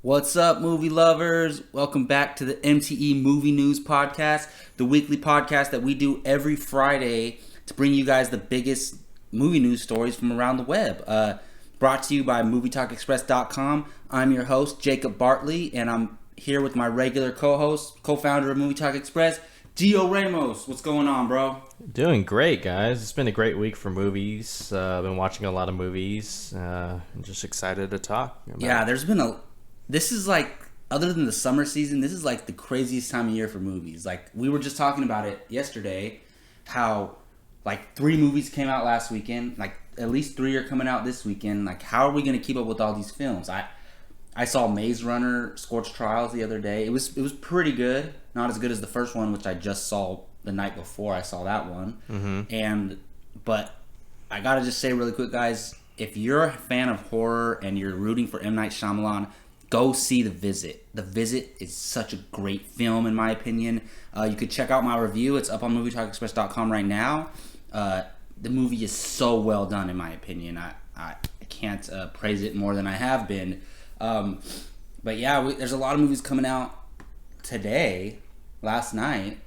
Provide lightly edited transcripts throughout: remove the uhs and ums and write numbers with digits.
What's up, movie lovers? Welcome back to the MTE Movie News Podcast, the weekly podcast that we do every Friday to bring you guys the biggest movie news stories from around the web. Brought to you by MovieTalkExpress.com. I'm your host, Jacob Bartley, and I'm here with my regular co-host, co-founder of Movie Talk Express, Gio Ramos. What's going on, bro? Doing great, guys. It's been a great week for movies. I've been watching a lot of movies. I'm just excited to talk about Yeah, there's been this is like, other than the summer season, this is like the craziest time of year for movies. Like, we were just talking about it yesterday, how like 3 movies came out last weekend, like at least 3 are coming out this weekend. Like, how are we going to keep up with all these films? I saw Maze Runner Scorched Trials the other day. It was pretty good. Not as good as the first one, which I just saw the night before I saw that one. But I got to just say really quick, guys, if you're a fan of horror and you're rooting for M. Night Shyamalan, go see The Visit. The Visit is such a great film, in my opinion. You could check out my review. It's up on MovieTalkExpress.com right now. The movie is so well done, in my opinion. I can't praise it more than I have been. But yeah, there's a lot of movies coming out today, last night.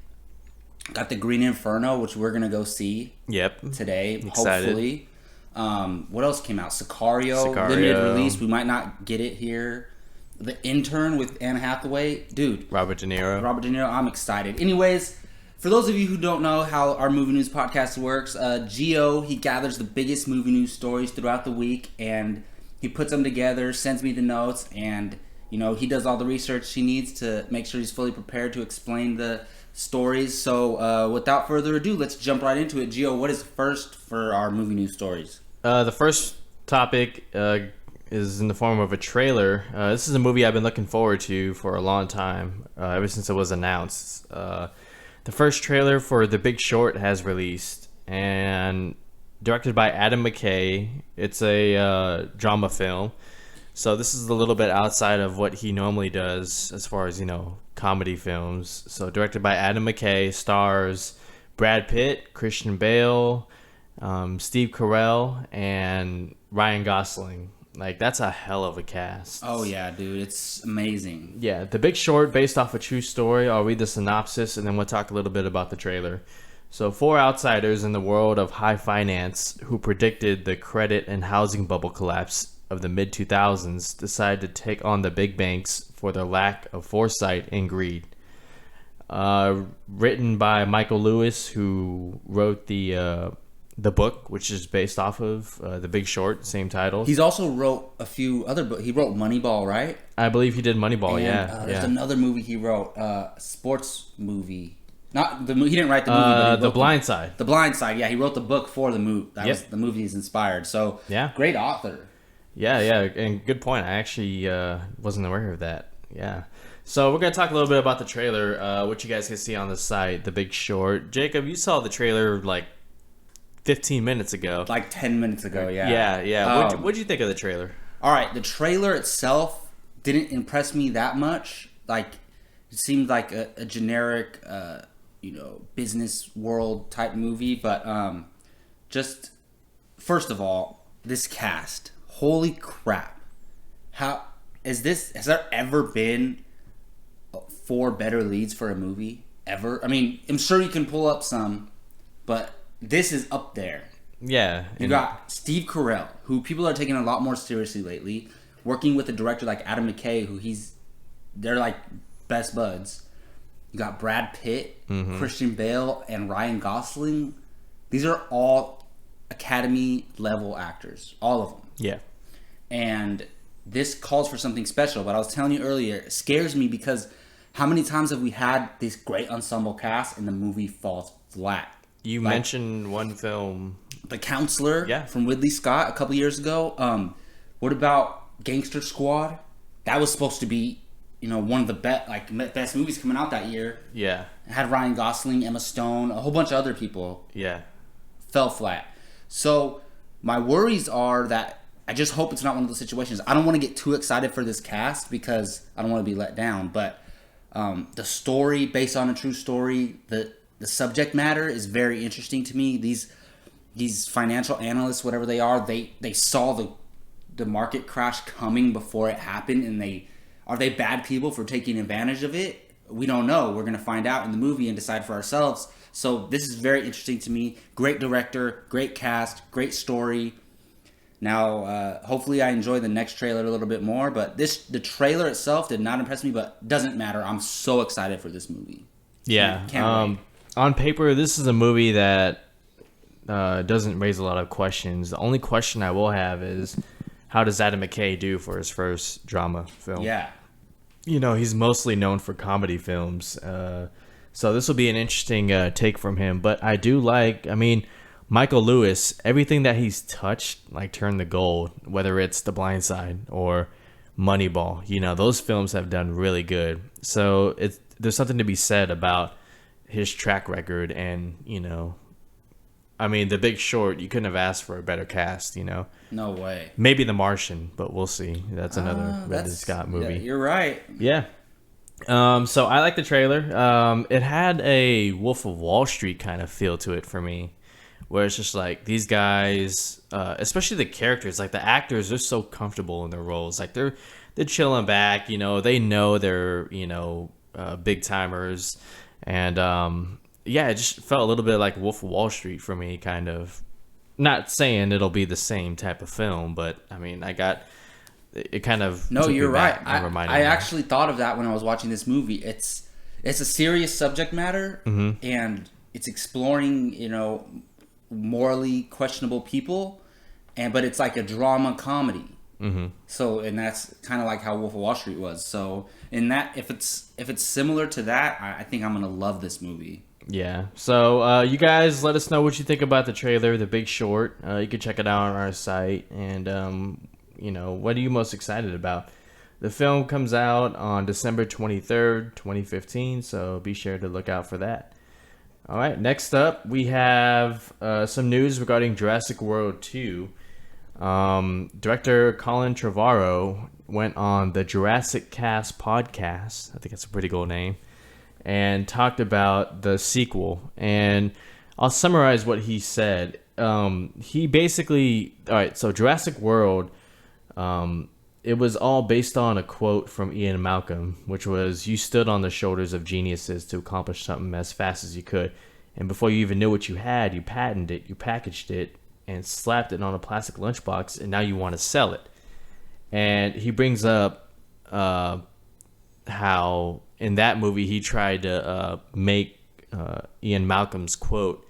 Got The Green Inferno, which we're going to go see today, Excited. hopefully. What else came out? Sicario, limited release. We might not get it here. The Intern with Anne Hathaway. Dude. Robert De Niro. I'm excited. Anyways, for those of you who don't know how our movie news podcast works, Gio, he gathers the biggest movie news stories throughout the week, and he puts them together, sends me the notes, and he does all the research he needs to make sure he's fully prepared to explain the stories. So without further ado, let's jump right into it. Gio, what is first for our movie news stories? The first topic is in the form of a trailer. This is a movie I've been looking forward to for a long time, ever since it was announced. The first trailer for The Big Short has released, and directed by Adam McKay. It's a drama film. So this is a little bit outside of what he normally does as far as, comedy films. So directed by Adam McKay, stars Brad Pitt, Christian Bale, Steve Carell, and Ryan Gosling. Like, that's a hell of a cast. Oh yeah, dude, it's amazing. Yeah, The Big Short, based off a true story. I'll read the synopsis and then we'll talk a little bit about the trailer. So 4 outsiders in the world of high finance who predicted the credit and housing bubble collapse of the mid-2000s decide to take on the big banks for their lack of foresight and greed. Written by Michael Lewis, who wrote the book, which is based off of The Big Short, same title. He's also wrote a few other books. He wrote Moneyball, right? I believe he did Moneyball, and, there's another movie he wrote, sports movie. Not the movie. He didn't write the movie, but he wrote The Blind Side. The Blind Side. Yeah, he wrote the book for the movie. That was the movie he's inspired. So yeah, great author. Yeah, and good point. I actually wasn't aware of that. Yeah. So we're gonna talk a little bit about the trailer, which you guys can see on the site, The Big Short. Jacob, you saw the trailer like 15 minutes ago. Like 10 minutes ago. Yeah. Yeah. What'd you think of the trailer? All right, the trailer itself didn't impress me that much. Like, it seemed like a generic, business world type movie. But just first of all, this cast. Holy crap! Has there ever been 4 better leads for a movie ever? I mean, I'm sure you can pull up some, but this is up there. Yeah. You got Steve Carell, who people are taking a lot more seriously lately, working with a director like Adam McKay, they're like best buds. You got Brad Pitt, Christian Bale, and Ryan Gosling. These are all Academy level actors, all of them. Yeah. And this calls for something special, but I was telling you earlier, it scares me because how many times have we had this great ensemble cast and the movie falls flat? You mentioned one film, The Counselor, from Ridley Scott a couple years ago. What about Gangster Squad? That was supposed to be, one of the best movies coming out that year. Yeah. It had Ryan Gosling, Emma Stone, a whole bunch of other people. Yeah. Fell flat. So my worries are that I just hope it's not one of those situations. I don't want to get too excited for this cast because I don't want to be let down. But the story, based on a true story, the subject matter is very interesting to me. These financial analysts, whatever they are, they saw the market crash coming before it happened, and they Are they bad people for taking advantage of it? We don't know. We're going to find out in the movie and decide for ourselves. So this is very interesting to me. Great director, great cast, great story. Now, hopefully I enjoy the next trailer a little bit more, but the trailer itself did not impress me, but doesn't matter. I'm so excited for this movie. Yeah. Can't wait. On paper, this is a movie that doesn't raise a lot of questions. The only question I will have is, how does Adam McKay do for his first drama film? Yeah. You know, he's mostly known for comedy films. So this will be an interesting take from him. But I do like, Michael Lewis, everything that he's touched, like, turned to gold, whether it's The Blind Side or Moneyball. You know, those films have done really good. So there's something to be said about his track record. And, you know, The Big Short, you couldn't have asked for a better cast, you know. No way. Maybe The Martian, but we'll see. That's another Ridley Scott movie. Yeah, you're right. Yeah. So I like the trailer. It had a Wolf of Wall Street kind of feel to it for me, where it's just like these guys, especially the characters, like the actors, they're so comfortable in their roles. Like they're chilling back, you know. They know they're, you know, big timers, and yeah, it just felt a little bit like Wolf of Wall Street for me, kind of. Not saying it'll be the same type of film, but I got it kind of. No, you're right. I actually thought of that when I was watching this movie. It's a serious subject matter, and it's exploring, you know, morally questionable people, but it's like a drama comedy. So, and that's kind of like how Wolf of Wall Street was. So, in that, if it's similar to that, I think I'm gonna love this movie. Yeah. So, you guys, let us know what you think about the trailer, The Big Short. You can check it out on our site. And, you know, what are you most excited about? The film comes out on December 23rd, 2015. So be sure to look out for that. All right. Next up, we have some news regarding Jurassic World 2. Director Colin Trevorrow went on the Jurassic Cast podcast. I think that's a pretty cool name. And talked about the sequel. And I'll summarize what he said. He basically... All right, so Jurassic World, it was all based on a quote from Ian Malcolm, which was, "You stood on the shoulders of geniuses to accomplish something as fast as you could. And before you even knew what you had, you patented it, you packaged it, and slapped it on a plastic lunchbox, and now you want to sell it." And he brings up how... in that movie, he tried to make Ian Malcolm's quote,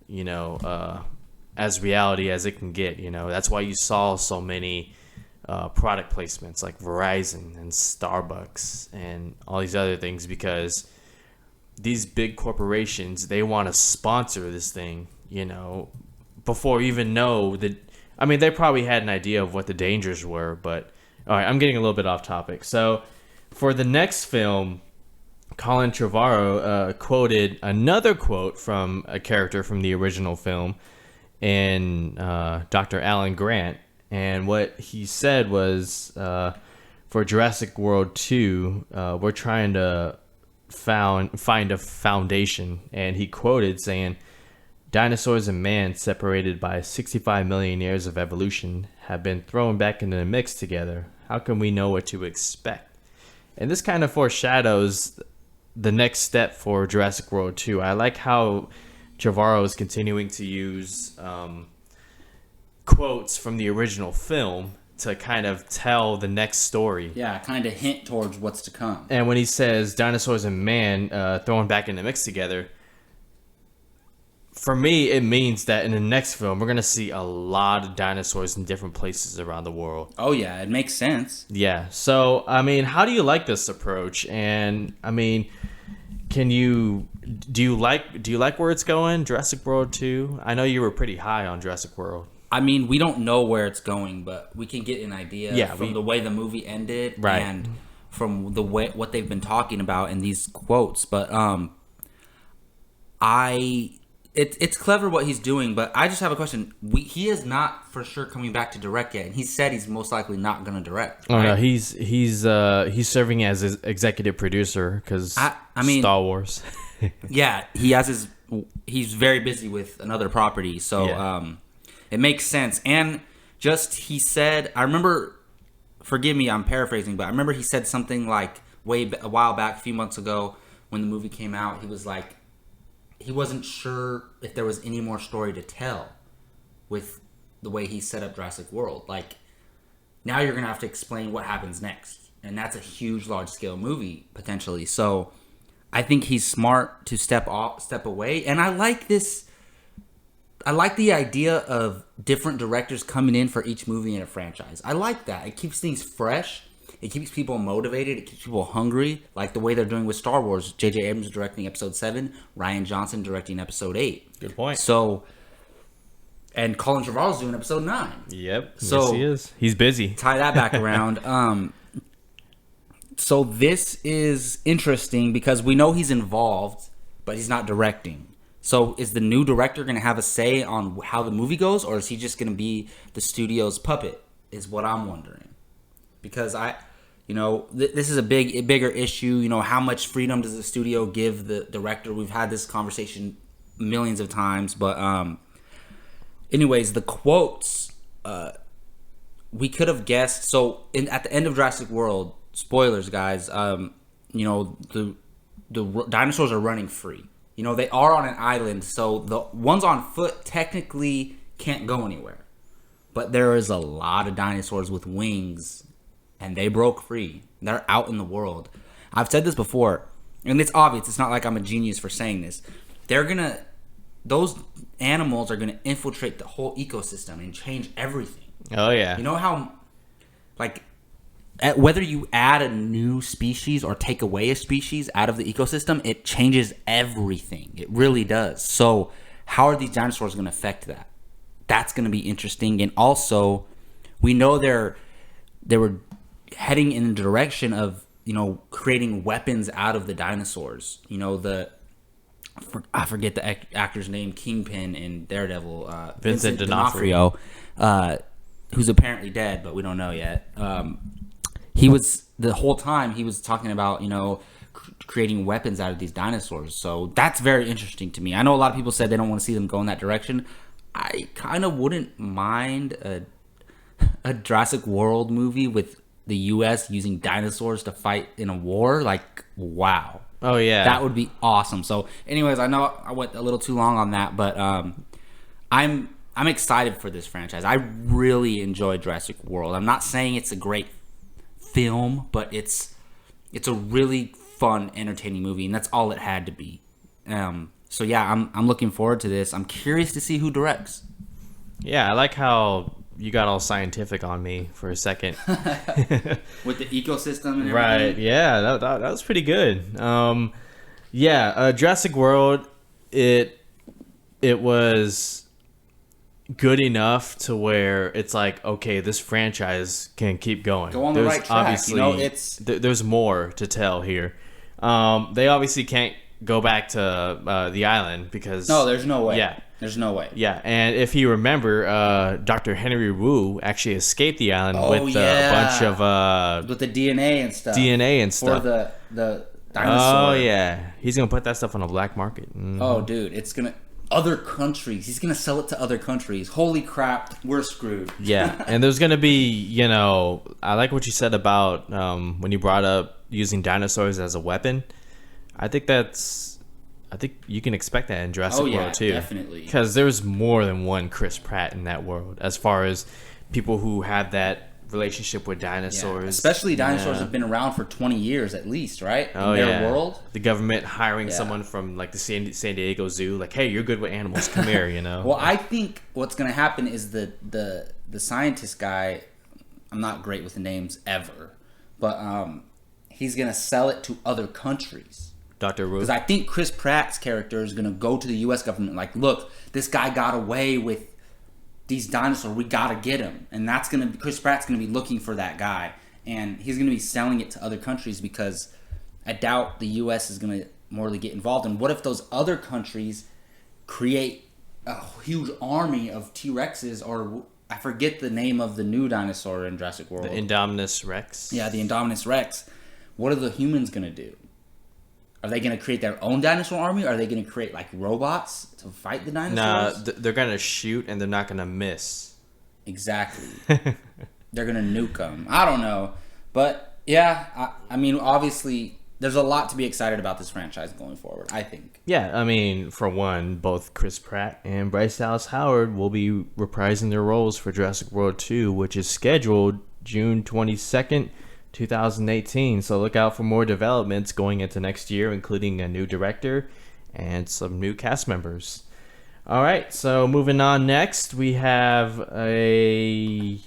you know, as reality as it can get. You know, that's why you saw so many product placements like Verizon and Starbucks and all these other things, because these big corporations, they want to sponsor this thing, you know, before you even know that. They probably had an idea of what the dangers were, but all right, I'm getting a little bit off topic. So, for the next film, Colin Trevorrow quoted another quote from a character from the original film in Dr. Alan Grant. And what he said was, for Jurassic World 2, we're trying to find a foundation. And he quoted saying, "Dinosaurs and man, separated by 65 million years of evolution, have been thrown back into the mix together. How can we know what to expect?" And this kind of foreshadows the next step for Jurassic World 2. I like how Trevorrow is continuing to use quotes from the original film to kind of tell the next story. Yeah, kind of hint towards what's to come. And when he says dinosaurs and man thrown back in the mix together, for me, it means that in the next film, we're going to see a lot of dinosaurs in different places around the world. Oh, yeah. It makes sense. Yeah. So, how do you like this approach? And, do you like where it's going, Jurassic World 2? I know you were pretty high on Jurassic World. We don't know where it's going, but we can get an idea from the way the movie ended, right, and from the way what they've been talking about in these quotes. But it's clever what he's doing, but I just have a question. He is not for sure coming back to direct yet, and he said he's most likely not going to direct. Right? Oh no, he's serving as his executive producer because Star Wars. Yeah, he's very busy with another property, so it makes sense. And just he said, I remember forgive me, I'm paraphrasing, but I remember he said something like a while back, a few months ago, when the movie came out. He was like, he wasn't sure if there was any more story to tell with the way he set up Jurassic World. Like, now you're gonna have to explain what happens next, and that's a huge, large scale movie potentially. So I think he's smart to step away, and I like this. I like the idea of different directors coming in for each movie in a franchise. I like that. It keeps things fresh. It keeps people motivated. It keeps people hungry, like the way they're doing with Star Wars. J.J. Abrams directing Episode 7, Rian Johnson directing Episode 8. Good point. So, and Colin Trevorrow's doing Episode 9. Yep. So, yes, he is. He's busy. Tie that back around. So this is interesting because we know he's involved, but he's not directing. So is the new director going to have a say on how the movie goes, or is he just going to be the studio's puppet, is what I'm wondering. Because this is a bigger issue. How much freedom does the studio give the director? We've had this conversation millions of times. But anyways, the quotes, we could have guessed. So at the end of Jurassic World, spoilers, guys, the dinosaurs are running free. They are on an island, so the ones on foot technically can't go anywhere. But there is a lot of dinosaurs with wings, and they broke free. They're out in the world. I've said this before, and it's obvious. It's not like I'm a genius for saying this. Those animals are gonna infiltrate the whole ecosystem and change everything. Oh, yeah. You know how, whether you add a new species or take away a species out of the ecosystem, it changes everything. It really does. So how are these dinosaurs going to affect that? That's going to be interesting. And also, we know they were heading in the direction of, creating weapons out of the dinosaurs. I forget the actor's name, Kingpin in Daredevil. Vincent D'Onofrio. Who's apparently dead, but we don't know yet. He was, the whole time he was talking about, creating weapons out of these dinosaurs. So that's very interesting to me. I know a lot of people said they don't want to see them go in that direction. I kind of wouldn't mind a Jurassic World movie with the U.S. using dinosaurs to fight in a war. Like, wow. Oh, yeah. That would be awesome. So anyways, I know I went a little too long on that, but I'm excited for this franchise. I really enjoyed Jurassic World. I'm not saying it's a great film, but it's a really fun, entertaining movie, and that's all it had to be. So yeah, I'm looking forward to this. I'm curious to see who directs. Yeah, I like how you got all scientific on me for a second. With the ecosystem and everything. Right, yeah, that was pretty good. Jurassic World, it was good enough to where it's like, okay, this franchise can keep going. Go on the right track. Obviously, there's more to tell here. They obviously can't go back to the island because... No, there's no way. Yeah. There's no way. Yeah, and if you remember, Dr. Henry Wu actually escaped the island with a bunch of... with the DNA and stuff. For the dinosaur. Oh, yeah. He's going to put that stuff on a black market. Mm-hmm. Oh, dude, it's going to... Other countries. He's going to sell it to other countries. Holy crap, we're screwed. Yeah, and there's going to be, I like what you said about when you brought up using dinosaurs as a weapon. I think you can expect that in Jurassic World too. Definitely. Because there's more than one Chris Pratt in that world as far as people who have that relationship with dinosaurs. Yeah. Especially dinosaurs have been around for 20 years at least, right? In their world. The government hiring someone from like the San Diego Zoo, like, hey, you're good with animals, come here, Well, I think what's going to happen is the scientist guy, I'm not great with the names ever, but he's going to sell it to other countries. Dr. Wu. Because I think Chris Pratt's character is going to go to the U.S. government like, look, this guy got away with these dinosaurs, we gotta get him. And Chris Pratt's gonna be looking for that guy, and he's gonna be selling it to other countries because I doubt the U.S. is gonna morally get involved. And what if those other countries create a huge army of T-Rexes, or I forget the name of the new dinosaur in Jurassic World. The Indominus Rex. Yeah, the Indominus Rex. What are the humans gonna do? Are they going to create their own dinosaur army? Or are they going to create, like, robots to fight the dinosaurs? Nah, they're going to shoot and they're not going to miss. Exactly. they're gonna nuke them. I don't know, but yeah, I mean, obviously, there's a lot to be excited about this franchise going forward, I think. Yeah, I mean, for one, both Chris Pratt and Bryce Dallas Howard will be reprising their roles for Jurassic World 2, which is scheduled June 22nd, 2018. So look out for more developments going into next year, including a new director and some new cast members. All right, so moving on next, we have a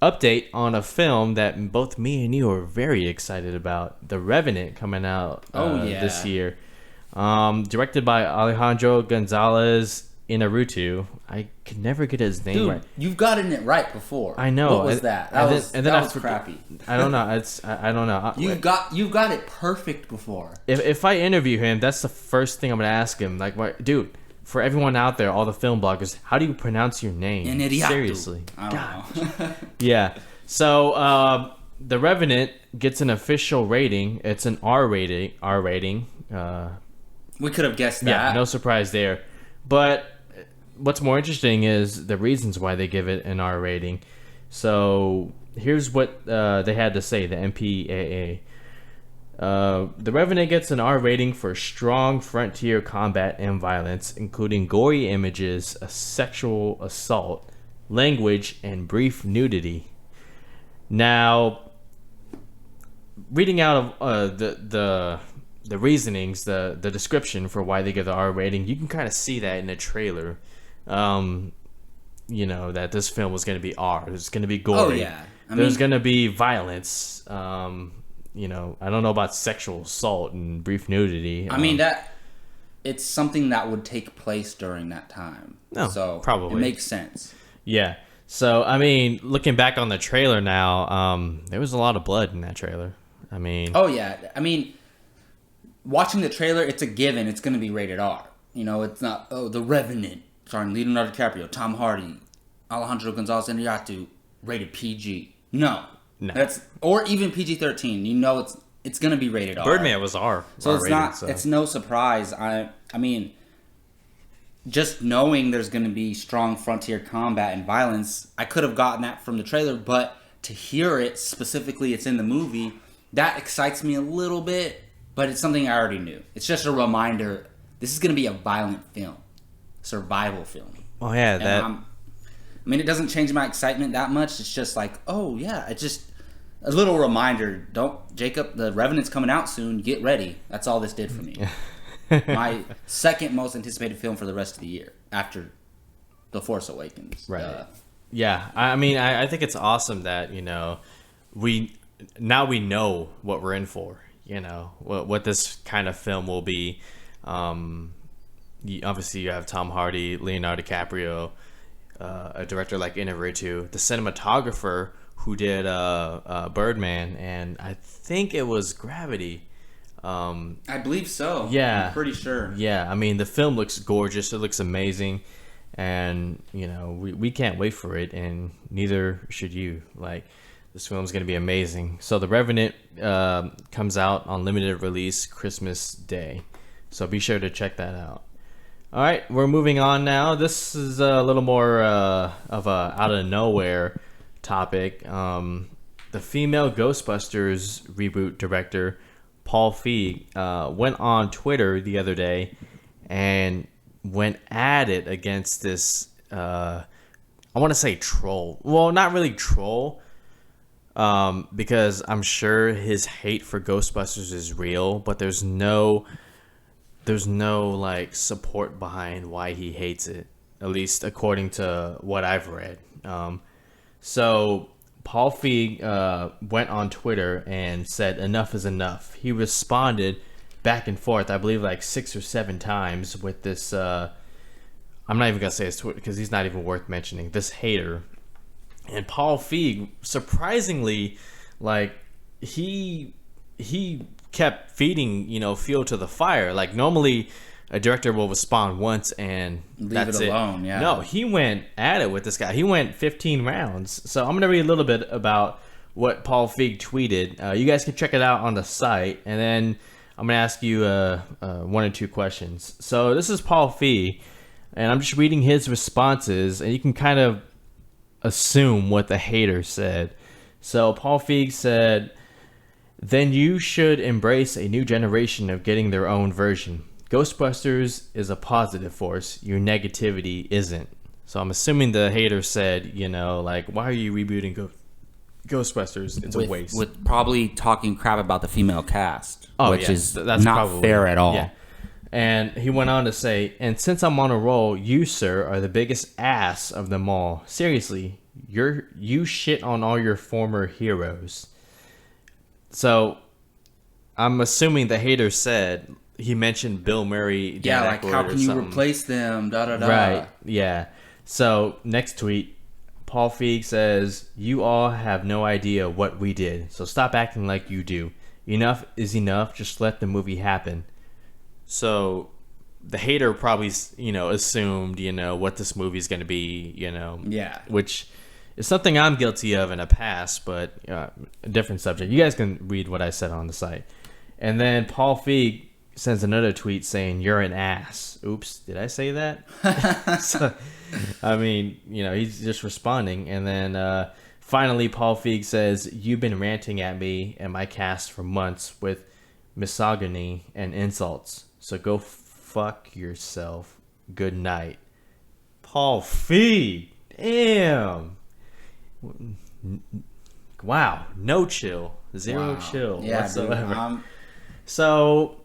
update on a film that both me and you are very excited about, The Revenant, coming out this year. Directed by Alejandro Gonzalez Inarritu. I could never get his name right. You've gotten it right before. I know. What was that? That was crappy. I don't know. I don't know. You've got it perfect before. If I interview him, that's the first thing I'm gonna ask him. Like, what, dude? For everyone out there, all the film bloggers, how do you pronounce your name? Inarritu. Seriously. I don't know. Yeah. So The Revenant gets an official rating. It's an R rating. We could have guessed that. Yeah, no surprise there. But what's more interesting is the reasons why they give it an R rating. So here's what they had to say, the MPAA. The Revenant gets an R rating for strong frontier combat and violence, including gory images, a sexual assault, language, and brief nudity. Now, reading out of the reasonings, the description for why they give the R rating, you can kind of see that in the trailer. You know, that this film was going to be R. It's going to be gory. Oh, yeah. There's going to be violence. You know, I don't know about sexual assault and brief nudity. I mean, it's something that would take place during that time. No, so probably. It makes sense. Yeah. So, I mean, looking back on the trailer now, there was a lot of blood in that trailer. I mean... Oh, yeah. I mean, watching the trailer, it's a given. It's going to be rated R. You know, it's not, The Revenant, starring Leonardo DiCaprio, Tom Hardy, Alejandro Gonzalez Inarritu, rated PG. No. Or even PG-13. You know it's going to be rated R. Birdman was R. So it's no surprise. I mean, just knowing there's going to be strong frontier combat and violence, I could have gotten that from the trailer, but to hear it, specifically it's in the movie, that excites me a little bit, but it's something I already knew. It's just a reminder, this is going to be a violent film. Survival film. Oh, yeah. I mean, it doesn't change my excitement that much. It's just like, oh, yeah, it's just a little reminder. Jacob, The Revenant's coming out soon. Get ready. That's all this did for me. My second most anticipated film for the rest of the year after The Force Awakens. Right. Yeah. I mean, I think it's awesome that, you know, we know what we're in for, you know, what this kind of film will be. Obviously, you have Tom Hardy, Leonardo DiCaprio, a director like Inarritu, the cinematographer who did Birdman, and I think it was Gravity. I believe so. Yeah. I'm pretty sure. Yeah, I mean, the film looks gorgeous. It looks amazing. And, you know, we can't wait for it, and neither should you. Like, this film's going to be amazing. So The Revenant comes out on limited release Christmas Day. So be sure to check that out. All right, we're moving on now. This is a little more of a out of nowhere topic. The female Ghostbusters reboot director, Paul Feig, went on Twitter the other day and went at it against this, I want to say troll. Well, not really troll, because I'm sure his hate for Ghostbusters is real, but there's no like support behind why he hates it, at least according to what I've read. So Paul Feig went on Twitter and said enough is enough. He responded back and forth, I believe like 6 or 7 times with this, I'm not even gonna say his Twitter because he's not even worth mentioning, this hater. And Paul Feig, surprisingly, like he kept feeding, you know, fuel to the fire. Like, normally a director will respond once and that's it alone. Yeah. No, he went at it with this guy. He went 15 rounds. So I'm going to read a little bit about what Paul Feig tweeted. You guys can check it out on the site, and then I'm going to ask you 1 or 2 questions. So this is Paul Feig, and I'm just reading his responses, and you can kind of assume what the hater said. So Paul Feig said, then you should embrace a new generation of getting their own version. Ghostbusters is a positive force. Your negativity isn't. So I'm assuming the hater said, like, why are you rebooting Ghostbusters? It's a waste. With probably talking crap about the female cast, which is that's not probably fair at all. Yeah. And he went on to say, and since I'm on a roll, you, sir, are the biggest ass of them all. Seriously, you shit on all your former heroes. So I'm assuming the hater said, he mentioned Bill Murray. Yeah, like, how can you replace them? Da da da. Right, yeah. So next tweet, Paul Feig says, you all have no idea what we did, so stop acting like you do. Enough is enough, just let the movie happen. So the hater probably, assumed, what this movie is going to be, Yeah. Which is something I'm guilty of in the past, but a different subject. You guys can read what I said on the site. And then Paul Feig sends another tweet saying, you're an ass. Oops, did I say that? So, I mean, he's just responding. And then finally, Paul Feig says, you've been ranting at me and my cast for months with misogyny and insults. So go fuck yourself. Good night. Paul Feig. Damn. Wow. No chill. Zero chill whatsoever. Dude, So,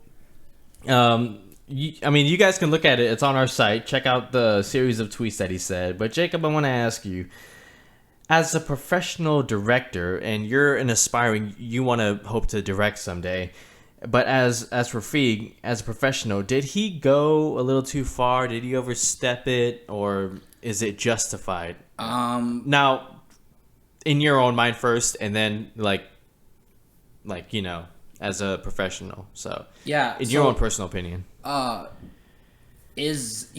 you guys can look at it. It's on our site. Check out the series of tweets that he said. But Jacob, I want to ask you, as a professional director, and you're an aspiring, you want to hope to direct someday. But as for Feig, as a professional, did he go a little too far? Did he overstep it, or is it justified? Now, in your own mind first, and then as a professional. So yeah, in your own personal opinion, you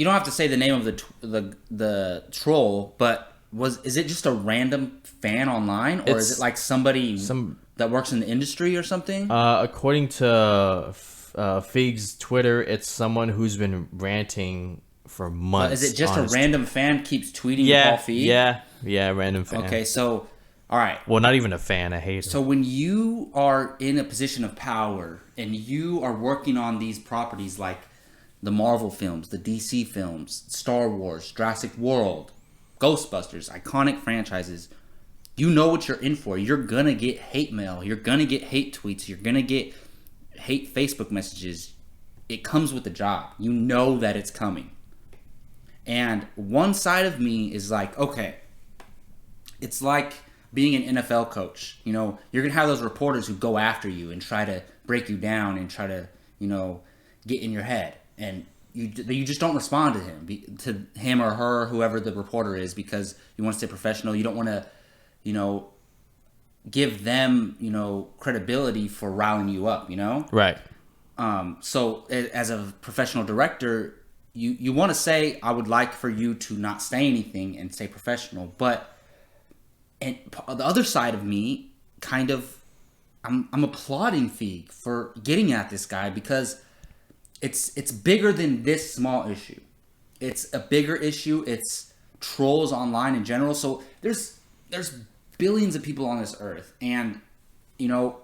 don't have to say the name of the troll, but is it just a random fan online, or is it like somebody that works in the industry or something? According to Feig's Twitter, it's someone who's been ranting for months. Is it just a random fan keeps tweeting Paul Feig? Yeah, random fan. Okay, so all right. Well, not even a fan, a hater. So when you are in a position of power and you are working on these properties like the Marvel films, the DC films, Star Wars, Jurassic World, Ghostbusters, iconic franchises, you know what you're in for. You're going to get hate mail. You're going to get hate tweets. You're going to get hate Facebook messages. It comes with the job. You know that it's coming. And one side of me is like, okay, it's like being an NFL coach. You're going to have those reporters who go after you and try to break you down and try to, get in your head. And you just don't respond to him or her, whoever the reporter is, because you want to stay professional. You don't want to, give them, credibility for riling you up, Right. So as a professional director, you want to say, I would like for you to not say anything and stay professional. But and the other side of me, kind of, I'm applauding Feig for getting at this guy, because it's bigger than this small issue. It's a bigger issue. It's trolls online in general. So there's billions of people on this earth, and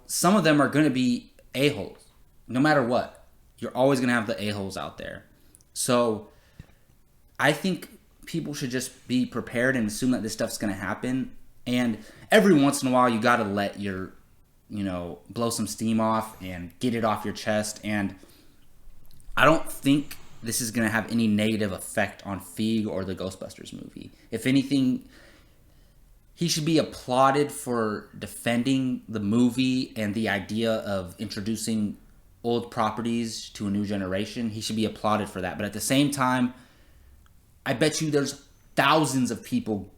some of them are going to be a-holes. No matter what, you're always going to have the a-holes out there. So I think people should just be prepared and assume that this stuff's going to happen. And every once in a while, you got to let your, blow some steam off and get it off your chest. And I don't think this is going to have any negative effect on Feig or the Ghostbusters movie. If anything, he should be applauded for defending the movie and the idea of introducing old properties to a new generation. He should be applauded for that. But at the same time, I bet you there's thousands of people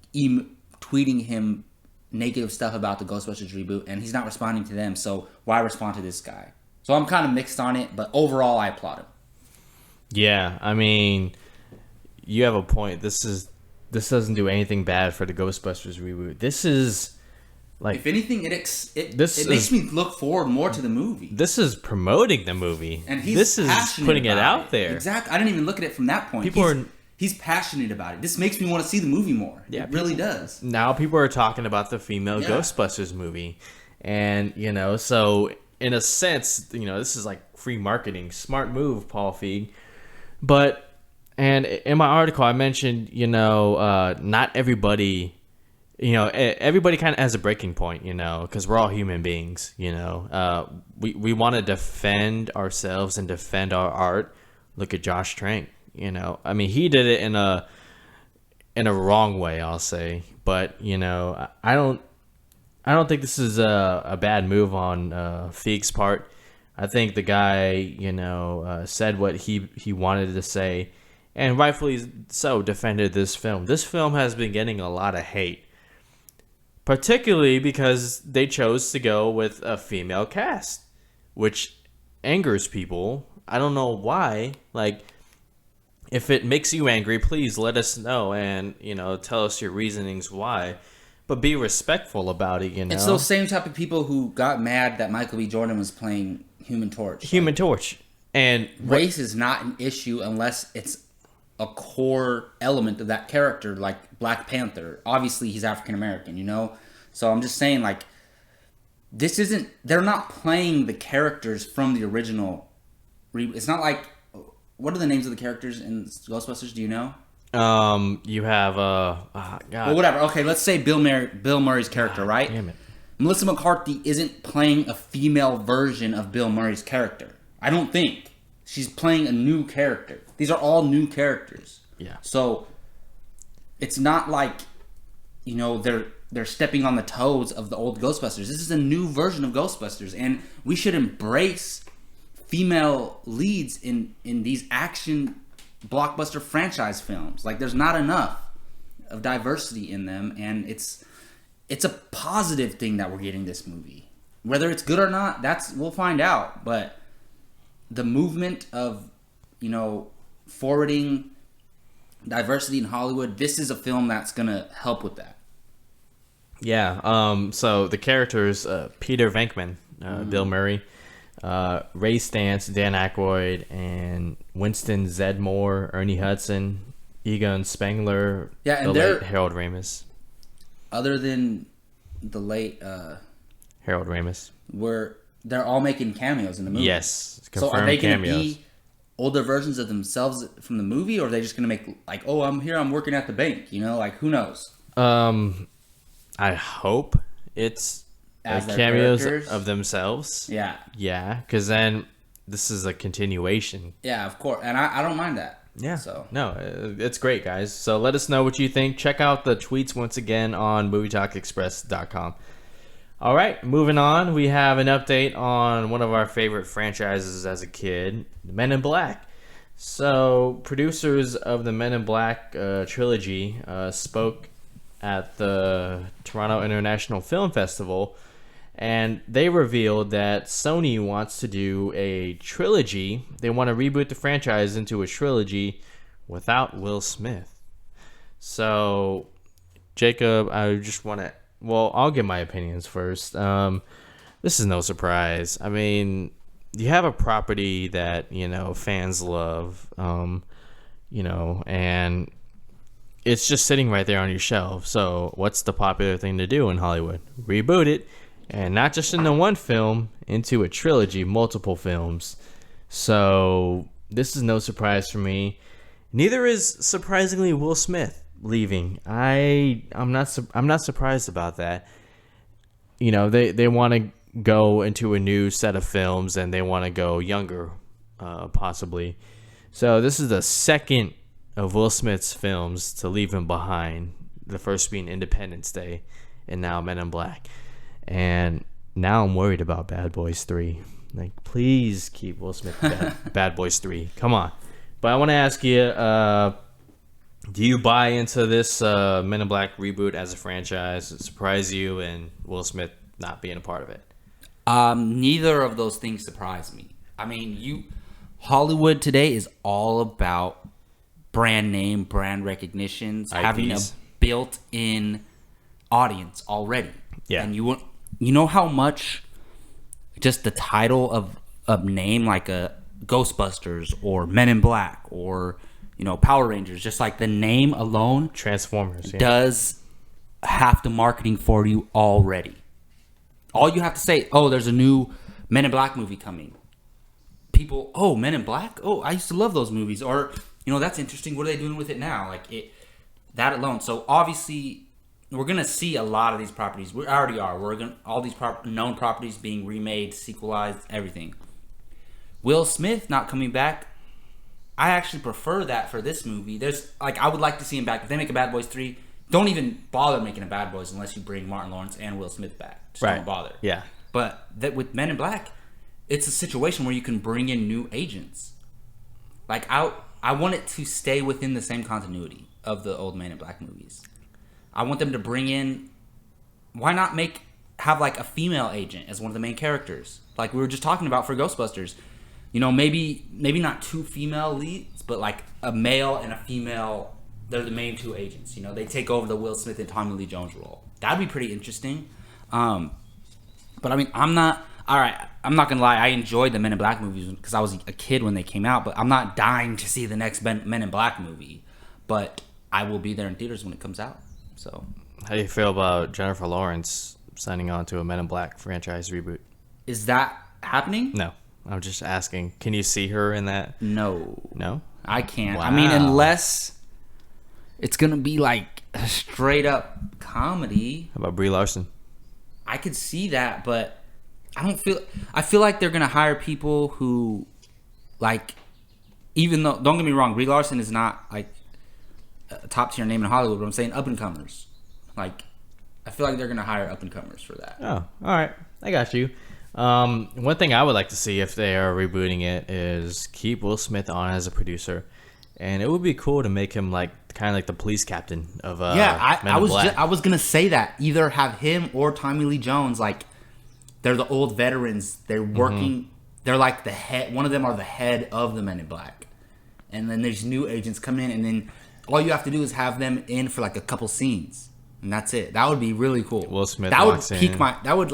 tweeting him negative stuff about the Ghostbusters reboot, and he's not responding to them. So why respond to this guy? So I'm kind of mixed on it, but overall, I applaud him. Yeah, I mean, you have a point. This doesn't do anything bad for the Ghostbusters reboot. This is like, if anything, it makes me look forward more to the movie. This is promoting the movie, and this is putting it out there. Exactly. I didn't even look at it from that point. he's passionate about it. This makes me want to see the movie more. Yeah, it really does. Now people are talking about the female Yeah. Ghostbusters movie. And, so in a sense, this is like free marketing. Smart move, Paul Feig. But, and in my article, I mentioned, not everybody, everybody kind of has a breaking point, because we're all human beings, we want to defend ourselves and defend our art. Look at Josh Trank, I mean, he did it in a wrong way, I'll say, but, I don't think this is a bad move on Feig's part. I think the guy, said what he wanted to say, and rightfully so defended this film. This film has been getting a lot of hate, particularly because they chose to go with a female cast, which angers people. I don't know why. Like, if it makes you angry, please let us know and, tell us your reasonings why. But be respectful about it, It's those same type of people who got mad that Michael B. Jordan was playing Human Torch. Human Torch. And race is not an issue unless it's a core element of that character, like Black Panther. Obviously, he's African American, So I'm just saying, like, this isn't... They're not playing the characters from the original... It's not like... What are the names of the characters in Ghostbusters? Do you know? You have God. Well, whatever. Okay, let's say Bill Murray's character, right? Damn it. Melissa McCarthy isn't playing a female version of Bill Murray's character. I don't think. She's playing a new character. These are all new characters. Yeah. So it's not like, they're stepping on the toes of the old Ghostbusters. This is a new version of Ghostbusters, and we should embrace female leads in these action blockbuster franchise films. Like, there's not enough of diversity in them, and it's a positive thing that we're getting this movie. Whether it's good or not, we'll find out. But the movement of, forwarding diversity in Hollywood, this is a film that's gonna help with that. Yeah. So the characters, Peter Venkman, Bill Murray, Ray Stantz, Dan Aykroyd, and Winston Zeddemore, Ernie Hudson, Egon Spengler, yeah, and the late Harold Ramis. Other than the late Harold Ramis, they're all making cameos in the movie. Yes, so are they going to cameos. be older versions of themselves from the movie, or are they just going to make like, oh, I'm here, I'm working at the bank, like, who knows? I hope it's As their cameos characters? of themselves. Yeah, because then this is a continuation. Yeah, of course, and I don't mind that. Yeah. So No, it's great, guys. So let us know what you think. Check out the tweets once again on MovieTalkExpress.com. All right, moving on. We have an update on one of our favorite franchises as a kid, Men in Black. So producers of the Men in Black trilogy spoke at the Toronto International Film Festival, and they revealed that Sony wants to do a trilogy. They want to reboot the franchise into a trilogy without Will Smith. So, Jacob, I just want to... Well, I'll give my opinions first. This is no surprise. I mean, you have a property that, fans love, and it's just sitting right there on your shelf. So what's the popular thing to do in Hollywood? Reboot it. And not just into one film, into a trilogy, multiple films. So this is no surprise for me. Neither is, surprisingly, Will Smith leaving. I'm not surprised about that. They want to go into a new set of films, and they want to go younger, possibly. So this is the second of Will Smith's films to leave him behind. The first being Independence Day, and now Men in Black. And now I'm worried about Bad Boys 3. Like, please keep Will Smith Bad Boys 3. Come on. But I want to ask you, do you buy into this Men in Black reboot as a franchise? Does it surprise you, and Will Smith not being a part of it? Neither of those things surprise me. I mean, Hollywood today is all about brand name, brand recognitions, having a built-in audience already. Yeah. And you know how much just the title of a name like a Ghostbusters or Men in Black or Power Rangers. Just like the name alone Transformers does half the marketing for you already. All you have to say, oh, there's a new Men in Black movie coming. People, oh, Men in Black? Oh, I used to love those movies. Or, that's interesting. What are they doing with it now? That alone. So obviously, we're gonna see a lot of these properties. We already are. All these known properties being remade, sequelized, everything. Will Smith not coming back. I actually prefer that for this movie. I would like to see him back. If they make a Bad Boys 3, don't even bother making a Bad Boys unless you bring Martin Lawrence and Will Smith back. Just don't bother. Yeah. But with Men in Black, it's a situation where you can bring in new agents. I want it to stay within the same continuity of the old Men in Black movies. I want them to bring in. Why not have a female agent as one of the main characters, like we were just talking about for Ghostbusters? Maybe not two female leads, but a male and a female. They're the main two agents. They take over the Will Smith and Tommy Lee Jones role. That'd be pretty interesting. But I mean, I'm not gonna lie. I enjoyed the Men in Black movies because I was a kid when they came out. But I'm not dying to see the next Men in Black movie. But I will be there in theaters when it comes out. So, how do you feel about Jennifer Lawrence signing on to a Men in Black franchise reboot? Is that happening? No. I'm just asking. Can you see her in that? No. No? I can't. Wow. I mean, unless it's going to be a straight up comedy. How about Brie Larson? I could see that, but I feel like they're going to hire people who, even though, don't get me wrong, Brie Larson is not, a top tier name in Hollywood, but I'm saying up and comers. I feel like they're going to hire up and comers for that. Oh, all right. I got you. One thing I would like to see if they are rebooting it is keep Will Smith on as a producer, and it would be cool to make him kind of like the police captain of Men in Black. I was gonna say that either have him or Tommy Lee Jones. They're the old veterans. They're working. Mm-hmm. They're the head. One of them are the head of the Men in Black, and then there's new agents come in, and then all you have to do is have them in for a couple scenes, and that's it. That would be really cool. Will Smith that would walks pique in. That would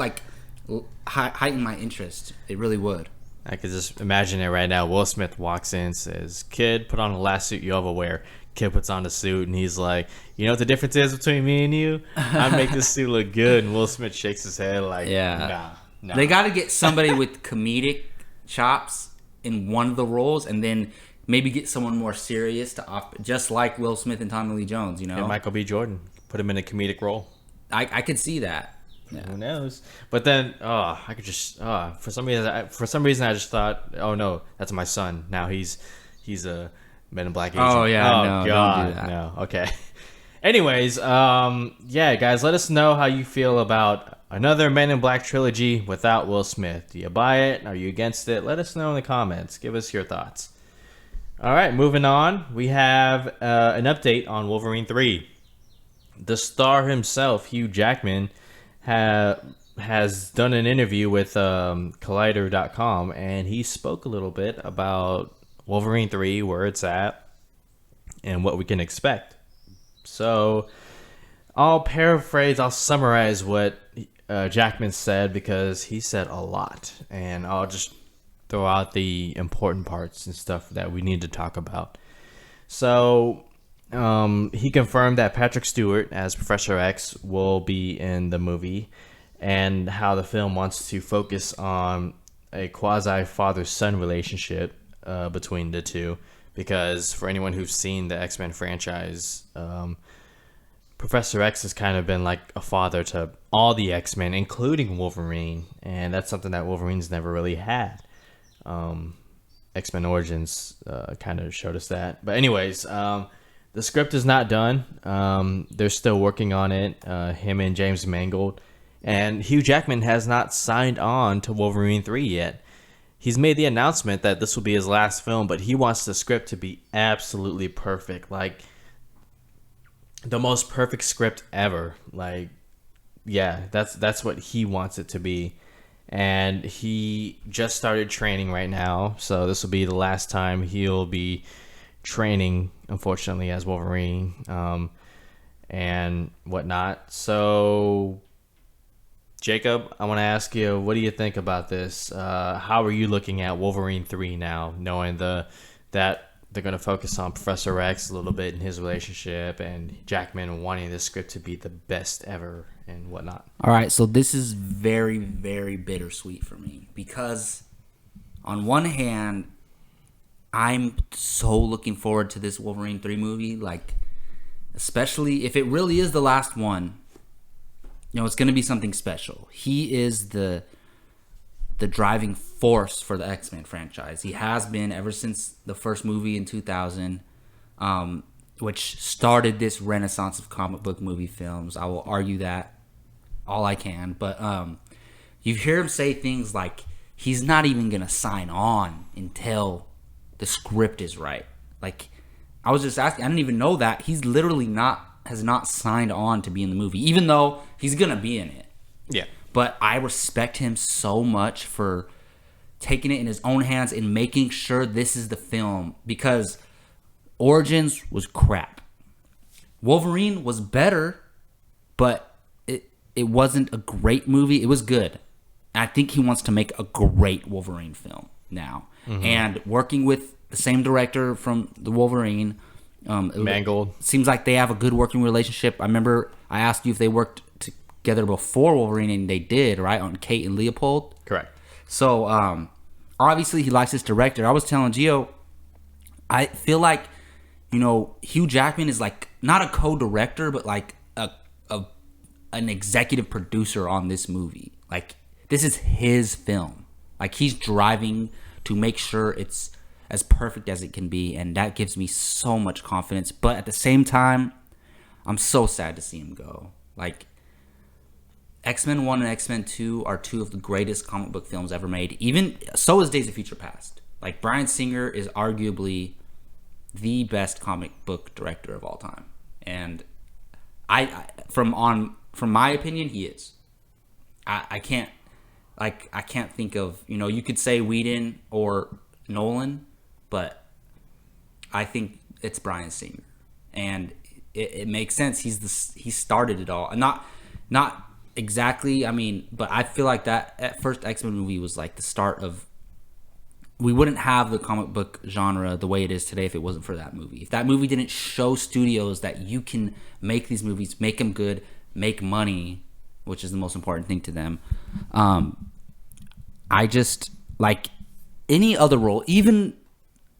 heighten my interest. It really would. I could just imagine it right now. Will Smith walks in, says, "Kid, put on the last suit you ever wear." Kid puts on the suit, and he's like, "You know what the difference is between me and you? I make this suit look good." And Will Smith shakes his head nah. They got to get somebody with comedic chops in one of the roles, and then maybe get someone more serious just like Will Smith and Tommy Lee Jones. And Michael B. Jordan, put him in a comedic role. I could see that. Yeah. Who knows? But then, I could just for some reason I just thought, oh no, that's my son. Now he's a Men in Black agent. Oh yeah, no, God, don't do that. No, okay. Anyways, yeah, guys, let us know how you feel about another Men in Black trilogy without Will Smith. Do you buy it? Are you against it? Let us know in the comments. Give us your thoughts. All right, moving on. We have an update on Wolverine 3. The star himself, Hugh Jackman, has done an interview with Collider.com, and he spoke a little bit about Wolverine 3, where it's at, and what we can expect. So I'll summarize what Jackman said, because he said a lot, and I'll just throw out the important parts and stuff that we need to talk about. So he confirmed that Patrick Stewart as Professor X will be in the movie, and how the film wants to focus on a quasi father-son relationship between the two, because for anyone who's seen the X-Men franchise, Professor X has kind of been like a father to all the X-Men, including Wolverine, and that's something that Wolverine's never really had. X-Men Origins kind of showed us that. But anyways, the script is not done. They're still working on it, him and James Mangold. And Hugh Jackman has not signed on to Wolverine 3 yet. He's made the announcement that this will be his last film, but he wants the script to be absolutely perfect. Like, the most perfect script ever. Like, yeah, that's what he wants it to be. And he just started training right now, so this will be the last time he'll be training, unfortunately, as Wolverine, and whatnot. So, Jacob, I want to ask you, what do you think about this? How are you looking at Wolverine 3 now, knowing that they're going to focus on Professor X a little bit in his relationship and Jackman wanting the script to be the best ever and whatnot. All right, so this is very, very bittersweet for me because on one hand, I'm so looking forward to this Wolverine 3 movie, like especially if it really is the last one. It's going to be something special. He is the driving force for the X-Men franchise. He has been ever since the first movie in 2000, which started this renaissance of comic book movie films. I will argue that all I can, but you hear him say things like he's not even going to sign on until the script is right. Like, I was just asking, I didn't even know that. He's literally has not signed on to be in the movie, even though he's going to be in it. Yeah. But I respect him so much for taking it in his own hands and making sure this is the film, because Origins was crap. Wolverine was better, but it wasn't a great movie. It was good. I think he wants to make a great Wolverine film now. Mm-hmm. And working with the same director from the Wolverine, Mangold, seems like they have a good working relationship. I remember I asked you if they worked together before Wolverine, and they did, right? On Kate and Leopold. Correct. So, obviously he likes this director. I was telling Gio, I feel like, Hugh Jackman is like not a co-director, but like an executive producer on this movie. Like, this is his film. Like, he's driving to make sure it's as perfect as it can be, and that gives me so much confidence. But at the same time, I'm so sad to see him go. Like, X-Men 1 and X-Men 2 are two of the greatest comic book films ever made. Even so is Days of Future Past. Like, Bryan Singer is arguably the best comic book director of all time, and from my opinion, he is. I can't think of, you could say Whedon or Nolan, but I think it's Bryan Singer, and it makes sense. He started it all. Not exactly. I mean, but I feel like that first X-Men movie was like the start of. We wouldn't have the comic book genre the way it is today if it wasn't for that movie. If that movie didn't show studios that you can make these movies, make them good, make money, which is the most important thing to them. I just, like, any other role, even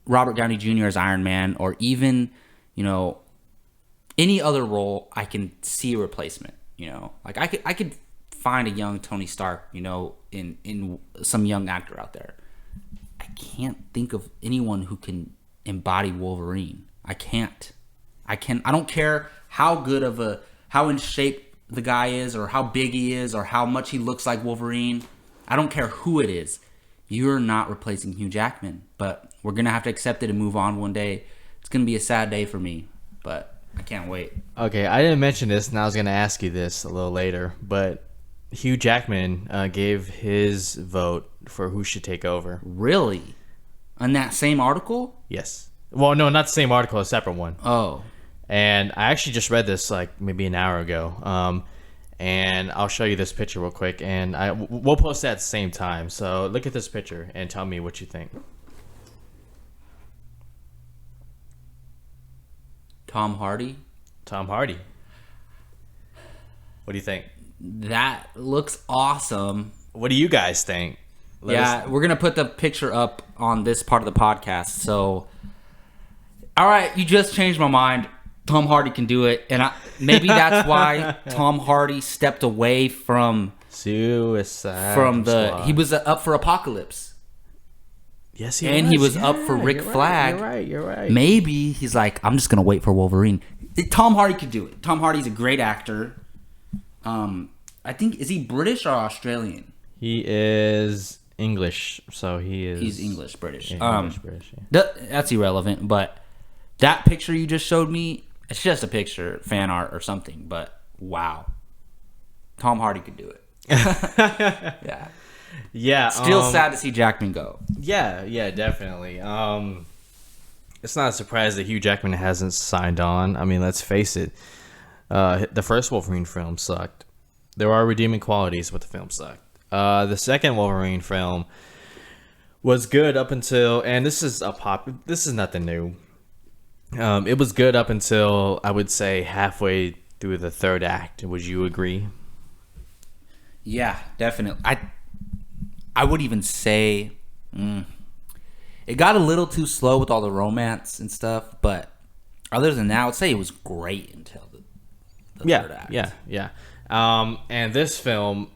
Robert Downey Jr. as Iron Man, or even, any other role, I can see a replacement. Like, I could find a young Tony Stark, in some young actor out there. I can't think of anyone who can embody Wolverine. I don't care how in shape the guy is, or how big he is, or how much he looks like Wolverine. I don't care who it is. You're not replacing Hugh Jackman, but we're going to have to accept it and move on one day. It's going to be a sad day for me, but I can't wait. Okay, I didn't mention this, and I was going to ask you this a little later, but Hugh Jackman gave his vote for who should take over. Really? On that same article? Yes. Well, no, not the same article, a separate one. Oh. And I actually just read this like maybe an hour ago. And I'll show you this picture real quick, and we'll post that at the same time. So look at this picture and tell me what you think. Tom Hardy. What do you think? That looks awesome. What do you guys think? We're going to put the picture up on this part of the podcast. So, all right, you just changed my mind. Tom Hardy can do it. And maybe that's why Tom Hardy stepped away from Suicide Squad. He was up for Apocalypse. Yes, he and was. he was up for Rick Flag. You're right. Maybe he's like, I'm just going to wait for Wolverine. Tom Hardy could do it. Tom Hardy's a great actor. I think, is he British or Australian? He is English, so he's English British. Yeah, English British. Yeah. That's irrelevant, but that picture you just showed me, it's just a picture, fan art or something, but wow. Tom Hardy could do it. Yeah. Yeah. Still sad to see Jackman go. Yeah, definitely. It's not a surprise that Hugh Jackman hasn't signed on. I mean, let's face it. The first Wolverine film sucked. There are redeeming qualities, but the film sucked. The second Wolverine film was good up until, and this is nothing new. It was good up until, I would say, halfway through the third act. Would you agree? Yeah, definitely. I would even say it got a little too slow with all the romance and stuff, but other than that, I would say it was great until the third act. Yeah. And this film,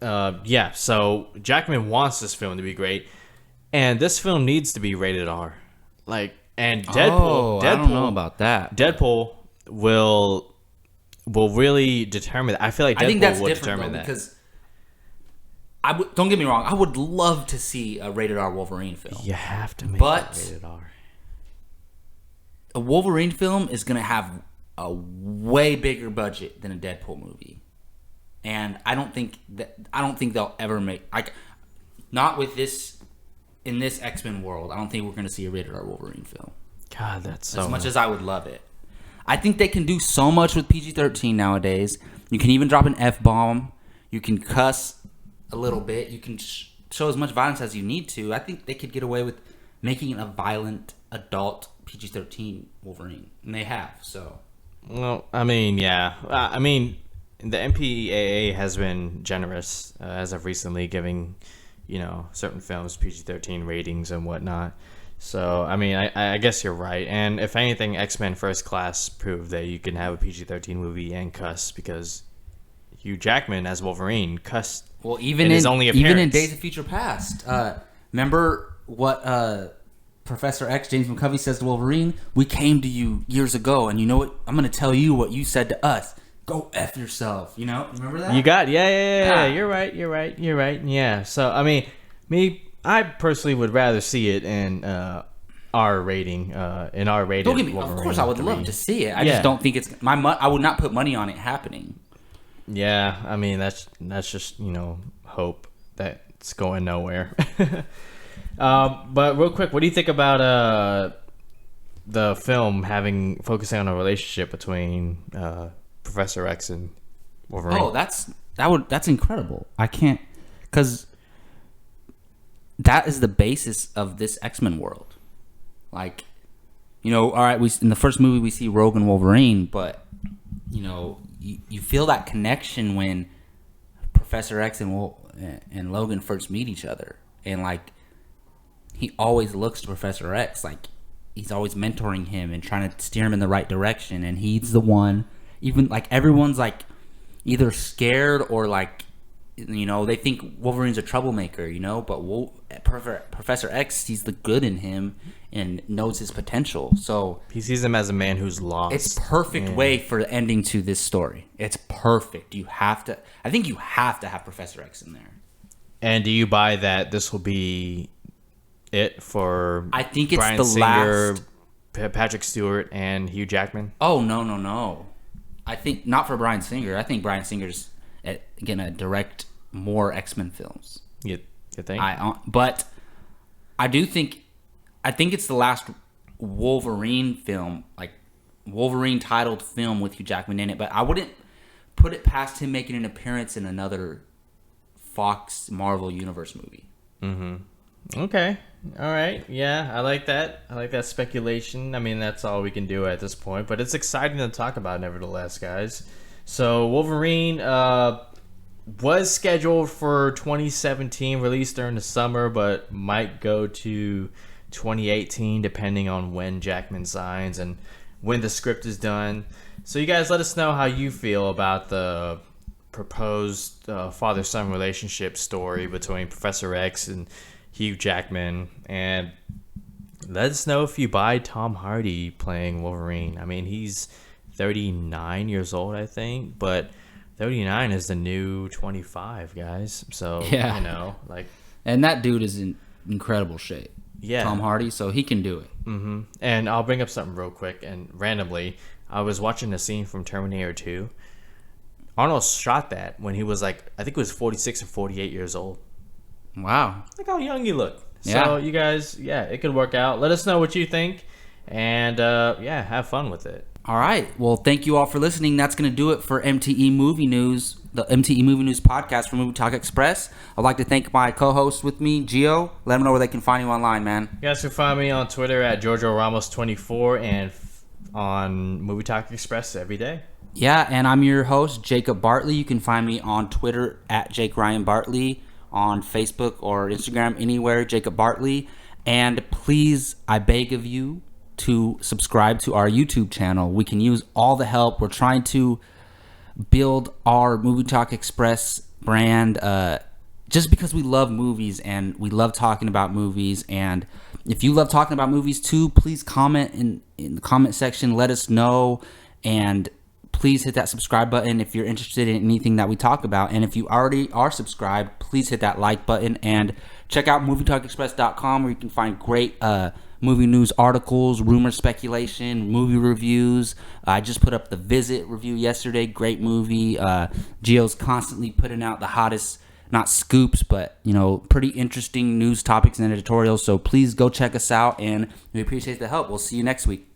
so Jackman wants this film to be great, and this film needs to be rated R. And Deadpool, I don't know about that. Deadpool will really determine that. I feel like Deadpool I think that's will different determine though, that. because don't get me wrong, I would love to see a rated R Wolverine film. You have to make it rated R. A Wolverine film is going to have a way bigger budget than a Deadpool movie. And I don't think they'll ever make, not with this, in this X-Men world, I don't think we're going to see a rated R Wolverine film. God, that's so as much as I would love it. I think they can do so much with PG-13 nowadays. You can even drop an F-bomb. You can cuss a little bit. You can show as much violence as you need to. I think they could get away with making a violent adult PG-13 Wolverine, and they have. So, well, I mean, yeah, I mean, the MPEAA has been generous as of recently, giving certain films PG-13 ratings and whatnot. So, I mean, I guess you're right. And if anything, X-Men First Class proved that you can have a PG-13 movie and cuss, because Hugh Jackman as Wolverine cussed. Well, even in Days of Future Past, remember what Professor X, James McCovey, says to Wolverine? We came to you years ago, and you know what? I'm going to tell you what you said to us. Go F yourself. Remember that? You got, yeah. You're right. Yeah. So, I mean, I personally would rather see it in R rating, in R rated. Don't get me. Wolverine Of course, I would love to see it. I just don't think it's I would not put money on it happening. Yeah, I mean that's just hope that it's going nowhere. But real quick, what do you think about the film focusing on a relationship between Professor X and Wolverine? Oh, that's incredible. I can't, because that is the basis of this X-Men world. All right, in the first movie we see Rogue and Wolverine, but you feel that connection when Professor X and Logan first meet each other, and he always looks to Professor X, he's always mentoring him and trying to steer him in the right direction, and he's the one. Even everyone's either scared or they think Wolverine's a troublemaker, but Professor X sees the good in him and knows his potential. So he sees him as a man who's lost. It's perfect way for the ending to this story. It's perfect. I think you have to have Professor X in there. And do you buy that this will be it for? I think it's Bryan the Singer, last. Patrick Stewart, and Hugh Jackman. Oh no! I think not for Bryan Singer. I think Bryan Singer's gonna direct more X-Men films. You think? But I do think. I think it's the last Wolverine film, Wolverine titled film with Hugh Jackman in it. But I wouldn't put it past him making an appearance in another Fox Marvel Universe movie. Mm-hmm. Okay. All right. Yeah, I like that. I like that speculation. I mean, that's all we can do at this point. But it's exciting to talk about, nevertheless, guys. So Wolverine was scheduled for 2017, released during the summer, but might go to 2018 depending on when Jackman signs and when the script is done. So you guys let us know how you feel about the proposed father-son relationship story between Professor X and Hugh Jackman, and let us know if you buy Tom Hardy playing Wolverine. I mean, he's 39 years old, I think, but 39 is the new 25, guys. So yeah, and that dude is in incredible shape. Yeah, Tom Hardy, so he can do it. Mm-hmm. And I'll bring up something real quick and randomly. I was watching a scene from Terminator 2. Arnold shot that when he was I think it was 46 or 48 years old. Wow. Look how young you look. Yeah. So you guys, it could work out. Let us know what you think, and have fun with it. All right. Well, thank you all for listening. That's going to do it for MTE Movie News. the MTE Movie News podcast for Movie Talk Express. I'd like to thank my co-host with me, Gio. Let them know where they can find you online, man. You guys can find me on Twitter at Giorgio Ramos24 and on Movie Talk Express every day. Yeah, and I'm your host, Jacob Bartley. You can find me on Twitter at Jake Ryan Bartley, on Facebook or Instagram, anywhere, Jacob Bartley. And please, I beg of you to subscribe to our YouTube channel. We can use all the help. We're trying to build our Movie Talk Express brand just because we love movies and we love talking about movies. And if you love talking about movies too, please comment in the comment section. Let us know. And please hit that subscribe button if you're interested in anything that we talk about. And if you already are subscribed, please hit that like button. And check out MovieTalkExpress.com where you can find great movie news articles, rumor speculation, movie reviews. I just put up The Visit review yesterday. Great movie. Gio's constantly putting out the hottest, not scoops, but, pretty interesting news topics and editorials. So please go check us out, and we appreciate the help. We'll see you next week.